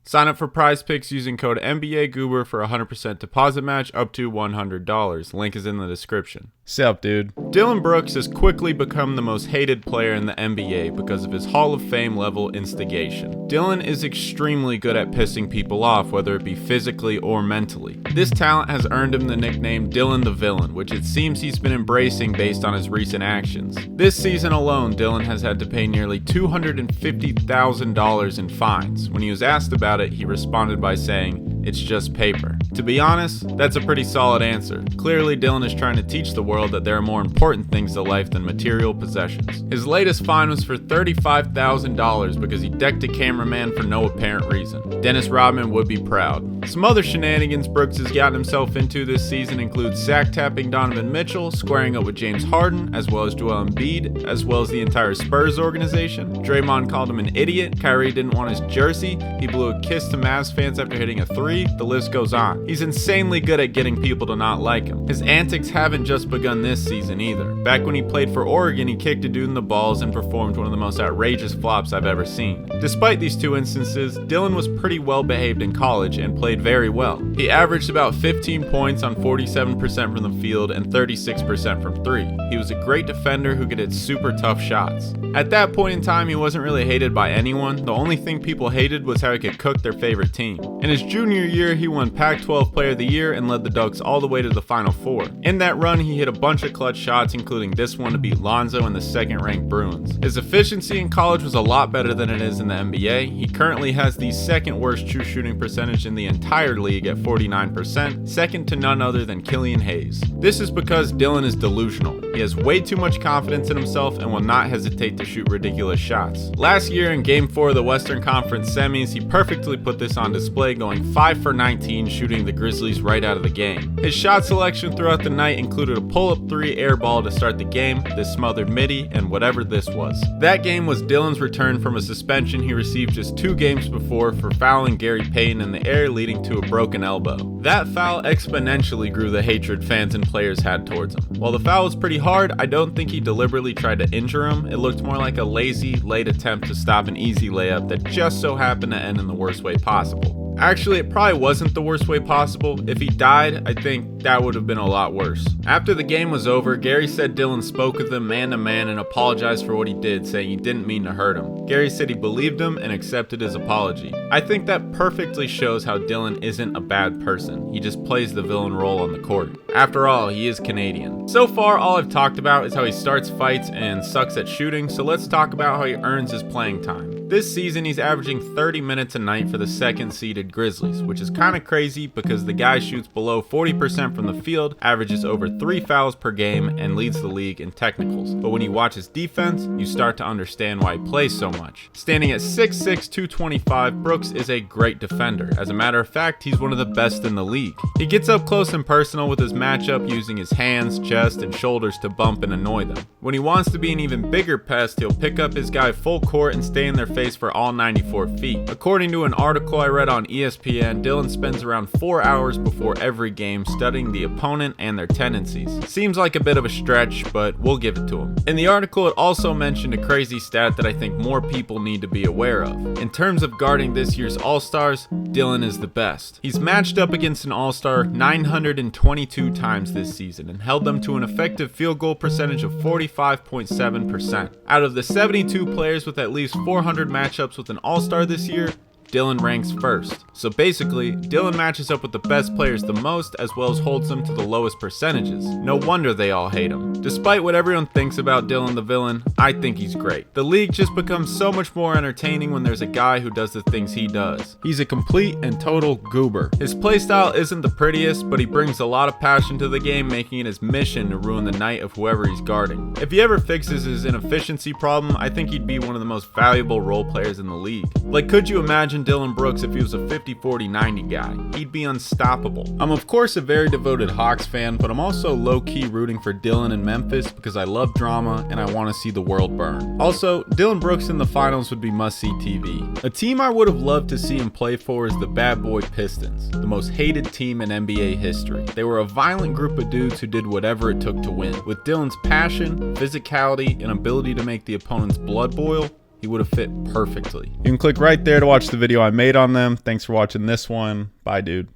Sign up for PrizePicks using code NBAGoober for a 100% deposit match up to $100. Link is in the description. Sup, dude? Dillon Brooks has quickly become the most hated player in the NBA because of his Hall of Fame level instigation. Dillon is extremely good at pissing people off, whether it be physically or mentally. This talent has earned him the nickname Dillon the Villain, which it seems he's been embracing based on his recent actions. This season alone, Dillon has had to pay nearly $250,000 in fines. When he was asked about it, he responded by saying, "It's just paper." To be honest, that's a pretty solid answer. Clearly, Dillon is trying to teach the world that there are more important things to life than material possessions. His latest fine was for $35,000 because he decked a cameraman for no apparent reason. Dennis Rodman would be proud. Some other shenanigans Brooks has gotten himself into this season include sack-tapping Donovan Mitchell, squaring up with James Harden, as well as Joel Embiid, as well as the entire Spurs organization. Draymond called him an idiot. Kyrie didn't want his jersey. He blew a kiss to Mavs fans after hitting a three. The list goes on. He's insanely good at getting people to not like him. His antics haven't just begun this season either. Back when he played for Oregon, he kicked a dude in the balls and performed one of the most outrageous flops I've ever seen. Despite these two instances, Dillon was pretty well behaved in college and played very well. He averaged about 15 points on 47% from the field and 36% from three. He was a great defender who could hit super tough shots. At that point in time, he wasn't really hated by anyone. The only thing people hated was how he could cook their favorite team. In his junior year, he won Pac-12 Player of the Year and led the Ducks all the way to the Final Four. In that run, he hit a bunch of clutch shots, including this one to beat Lonzo and the second-ranked Bruins. His efficiency in college was a lot better than it is in the NBA. He currently has the second worst true shooting percentage in the entire league at 49%, second to none other than Killian Hayes. This is because Dillon is delusional. He has way too much confidence in himself and will not hesitate to shoot ridiculous shots. Last year in Game 4 of the Western Conference Semis, he perfectly put this on display, going 5 for 19, shooting the Grizzlies right out of the game. His shot selection throughout the night included a pull-up 3 air ball to start the game, this smothered midi, and whatever this was. That game was Dillon's return from a suspension he received just 2 games before for fouling Gary Payton in the air, leading to a broken elbow. That foul exponentially grew the hatred fans and players had towards him. While the foul was pretty hard, I don't think he deliberately tried to injure him. It looked more like a lazy, late attempt to stop an easy layup that just so happened to end in the worst way possible. Actually, it probably wasn't the worst way possible. If he died, I think that would have been a lot worse. After the game was over, Gary said Dillon spoke with him man to man and apologized for what he did, saying he didn't mean to hurt him. Gary said he believed him and accepted his apology. I think that perfectly shows how Dillon isn't a bad person. He just plays the villain role on the court. After all, he is Canadian. So far, all I've talked about is how he starts fights and sucks at shooting, so let's talk about how he earns his playing time. This season, he's averaging 30 minutes a night for the second-seeded Grizzlies, which is kind of crazy because the guy shoots below 40% from the field, averages over 3 fouls per game, and leads the league in technicals. But when you watch his defense, you start to understand why he plays so much. Standing at 6'6", 225, Brooks is a great defender. As a matter of fact, he's one of the best in the league. He gets up close and personal with his matchup, using his hands, chest, and shoulders to bump and annoy them. When he wants to be an even bigger pest, he'll pick up his guy full court and stay in their face for all 94 feet. According to an article I read on ESPN, Dillon spends around 4 hours before every game studying the opponent and their tendencies. Seems like a bit of a stretch, but we'll give it to him. In the article, it also mentioned a crazy stat that I think more people need to be aware of. In terms of guarding this year's All-Stars, Dillon is the best. He's matched up against an All-Star 922 times this season and held them to an effective field goal percentage of 45.7%. Out of the 72 players with at least 400 matchups with an All-Star this year, Dillon ranks first. So basically, Dillon matches up with the best players the most, as well as holds them to the lowest percentages. No wonder they all hate him. Despite what everyone thinks about Dillon the villain, I think he's great. The league just becomes so much more entertaining when there's a guy who does the things he does. He's a complete and total goober. His playstyle isn't the prettiest, but he brings a lot of passion to the game, making it his mission to ruin the night of whoever he's guarding. If he ever fixes his inefficiency problem, I think he'd be one of the most valuable role players in the league. Like, could you imagine Dillon Brooks if he was a 50-40-90 guy? He'd be unstoppable. I'm of course a very devoted Hawks fan, but I'm also low-key rooting for Dillon in Memphis because I love drama and I want to see the world burn. Also, Dillon Brooks in the finals would be must-see TV. A team I would have loved to see him play for is the Bad Boy Pistons, the most hated team in NBA history. They were a violent group of dudes who did whatever it took to win. With Dillon's passion, physicality, and ability to make the opponent's blood boil, He would have fit perfectly. You can click right there to watch the video I made on them. Thanks for watching this one. Bye, dude.